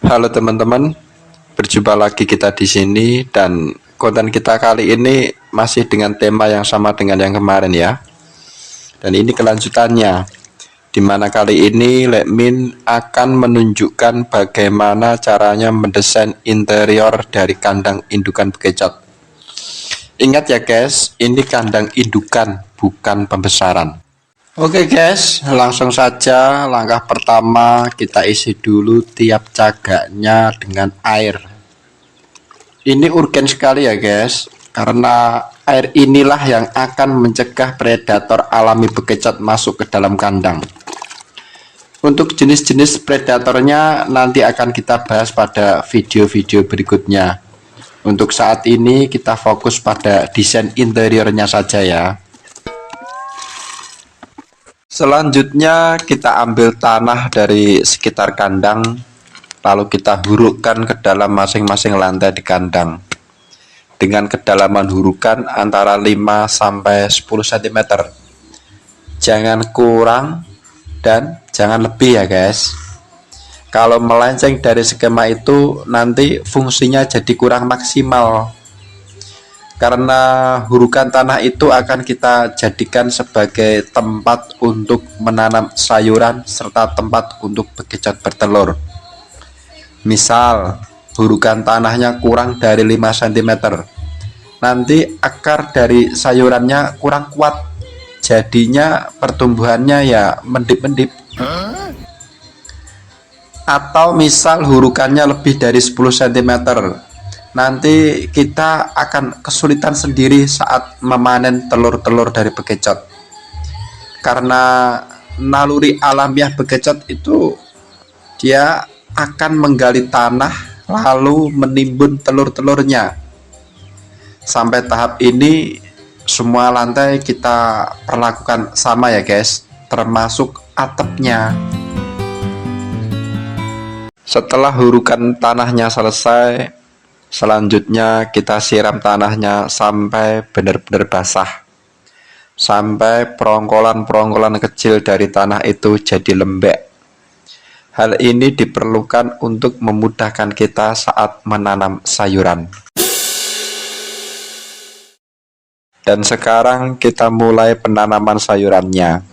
Halo teman-teman, berjumpa lagi kita di sini dan konten kita kali ini masih dengan tema yang sama dengan yang kemarin ya. Dan ini kelanjutannya, di mana kali ini Lekmin akan menunjukkan bagaimana caranya mendesain interior dari kandang indukan bekicot. Ingat ya guys, ini kandang indukan, bukan pembesaran. Oke guys, langsung saja langkah pertama kita isi dulu tiap cagaknya dengan air. Ini urgen sekali ya guys, karena air inilah yang akan mencegah predator alami bekicot masuk ke dalam kandang. Untuk jenis-jenis predatornya nanti akan kita bahas pada video-video berikutnya. Untuk saat ini kita fokus pada desain interiornya saja ya. Selanjutnya kita ambil tanah dari sekitar kandang, lalu kita hurukkan ke dalam masing-masing lantai di kandang dengan kedalaman hurukan antara 5-10 cm. Jangan kurang dan jangan lebih ya guys. Kalau melenceng dari skema itu nanti fungsinya jadi kurang maksimal, karena hurukan tanah itu akan kita jadikan sebagai tempat untuk menanam sayuran serta tempat untuk bekicot bertelur. Misal hurukan tanahnya kurang dari 5 cm, nanti akar dari sayurannya kurang kuat, jadinya pertumbuhannya ya mendip-mendip. Atau misal hurukannya lebih dari 10 cm, nanti kita akan kesulitan sendiri saat memanen telur-telur dari bekicot, karena naluri alamiah bekicot itu dia akan menggali tanah lalu menimbun telur-telurnya. Sampai tahap ini semua lantai kita perlakukan sama ya guys, termasuk atapnya. Setelah hurukan tanahnya selesai, selanjutnya kita siram tanahnya sampai benar-benar basah, sampai perongkolan-perongkolan kecil dari tanah itu jadi lembek. Hal ini diperlukan untuk memudahkan kita saat menanam sayuran. Dan sekarang kita mulai penanaman sayurannya.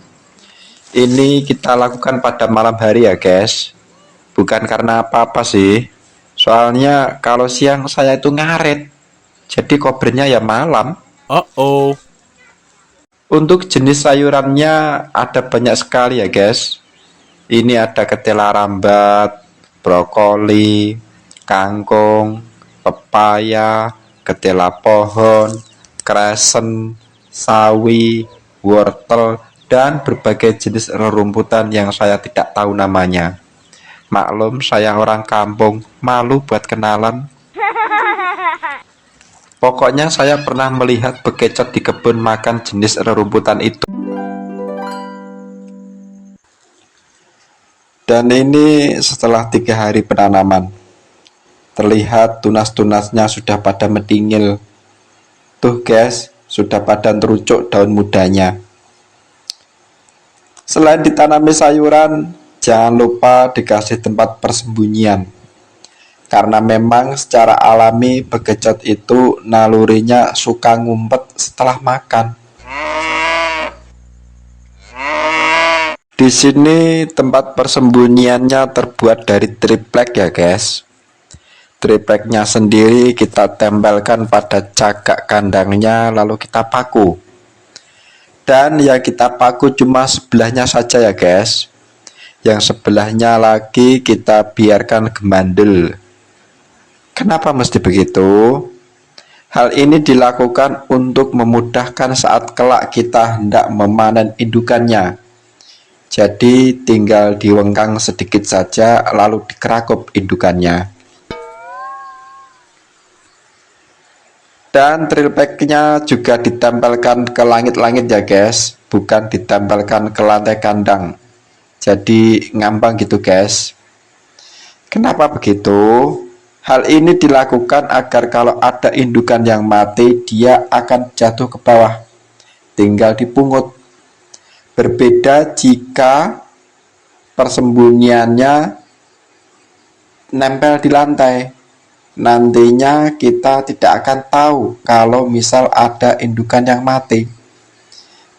Ini kita lakukan pada malam hari ya guys, bukan karena apa-apa sih. Soalnya kalau siang saya itu ngaret, jadi kobernya ya malam. Untuk jenis sayurannya ada banyak sekali ya guys. Ini ada ketela rambat, brokoli, kangkung, pepaya, ketela pohon, kresen, sawi, wortel, dan berbagai jenis rerumputan yang saya tidak tahu namanya. Maklum saya orang kampung, malu buat kenalan. Pokoknya saya pernah melihat bekicot di kebun makan jenis rerumputan itu. Dan ini setelah 3 hari penanaman, terlihat tunas-tunasnya sudah pada mendingil. Tuh guys, sudah pada terucuk daun mudanya. Selain ditanami sayuran, jangan lupa dikasih tempat persembunyian, karena memang secara alami bekicot itu nalurinya suka ngumpet setelah makan. Di sini tempat persembunyiannya terbuat dari triplek ya guys. Tripleknya sendiri kita tempelkan pada cagak kandangnya, lalu kita paku. Dan ya kita paku cuma sebelahnya saja ya guys. Yang sebelahnya lagi kita biarkan gemandel. Kenapa mesti begitu? Hal ini dilakukan untuk memudahkan saat kelak kita hendak memanen indukannya. Jadi tinggal diwengkang sedikit saja lalu dikerakup indukannya. Dan trilpacknya juga ditempelkan ke langit-langit ya guys, bukan ditempelkan ke lantai kandang. Jadi ngambang gitu guys. Kenapa begitu? Hal ini dilakukan agar kalau ada indukan yang mati, dia akan jatuh ke bawah, tinggal dipungut. Berbeda jika persembunyiannya nempel di lantai. Nantinya kita tidak akan tahu kalau misal ada indukan yang mati.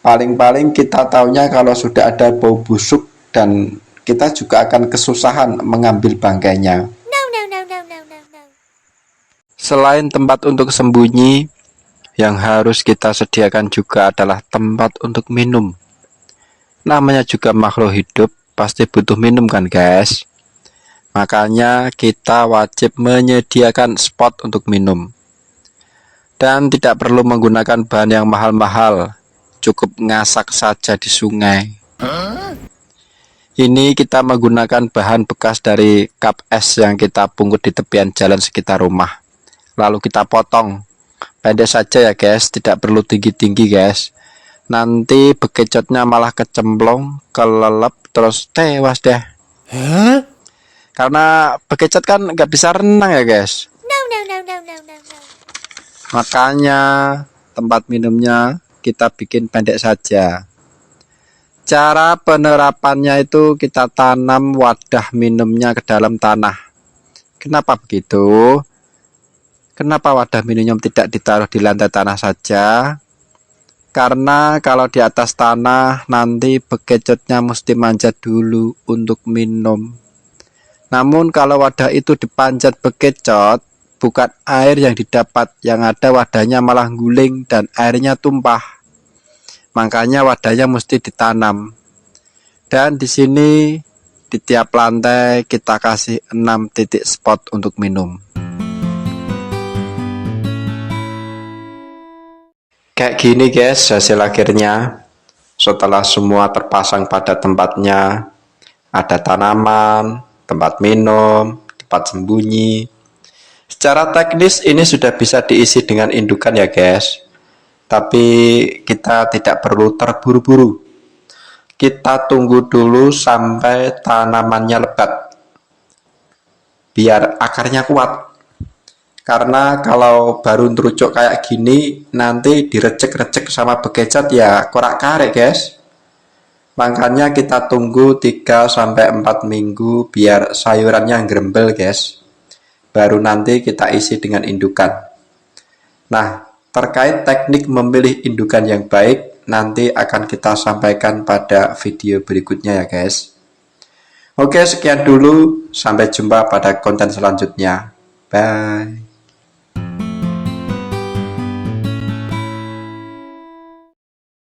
Paling-paling kita taunya kalau sudah ada bau busuk dan kita juga akan kesusahan mengambil bangkainya. Selain tempat untuk sembunyi, yang harus kita sediakan juga adalah tempat untuk minum. Namanya juga makhluk hidup, pasti butuh minum kan guys. Makanya kita wajib menyediakan spot untuk minum. Dan tidak perlu menggunakan bahan yang mahal-mahal, cukup ngasak saja di sungai. Ini kita menggunakan bahan bekas dari cup es yang kita pungut di tepian jalan sekitar rumah. Lalu kita potong. Pendek saja ya guys, tidak perlu tinggi-tinggi guys. Nanti bekecotnya malah kecemplung, kelelep, terus tewas deh. Karena bekecot kan nggak bisa renang ya guys. Makanya tempat minumnya kita bikin pendek saja. Cara penerapannya itu kita tanam wadah minumnya ke dalam tanah. Kenapa begitu? Kenapa wadah minumnya tidak ditaruh di lantai tanah saja? Karena kalau di atas tanah nanti bekecotnya mesti manjat dulu untuk minum. Namun kalau wadah itu dipanjat bekecot, bukan air yang didapat, yang ada wadahnya malah guling dan airnya tumpah. Makanya wadahnya mesti ditanam. Dan di sini di tiap lantai kita kasih 6 titik spot untuk minum. Kayak gini guys hasil akhirnya. Setelah semua terpasang pada tempatnya, ada tanaman, tempat minum, tempat sembunyi. Secara teknis ini sudah bisa diisi dengan indukan ya guys. Tapi kita tidak perlu terburu-buru. Kita tunggu dulu sampai tanamannya lebat. Biar akarnya kuat. Karena kalau baru terucuk kayak gini, nanti direcek-recek sama bekecot ya korak-karik guys. Makanya kita tunggu 3-4 minggu biar sayurannya gerembel guys. Baru nanti kita isi dengan indukan. Nah, terkait teknik memilih indukan yang baik, nanti akan kita sampaikan pada video berikutnya ya guys. Oke, sekian dulu. Sampai jumpa pada konten selanjutnya. Bye.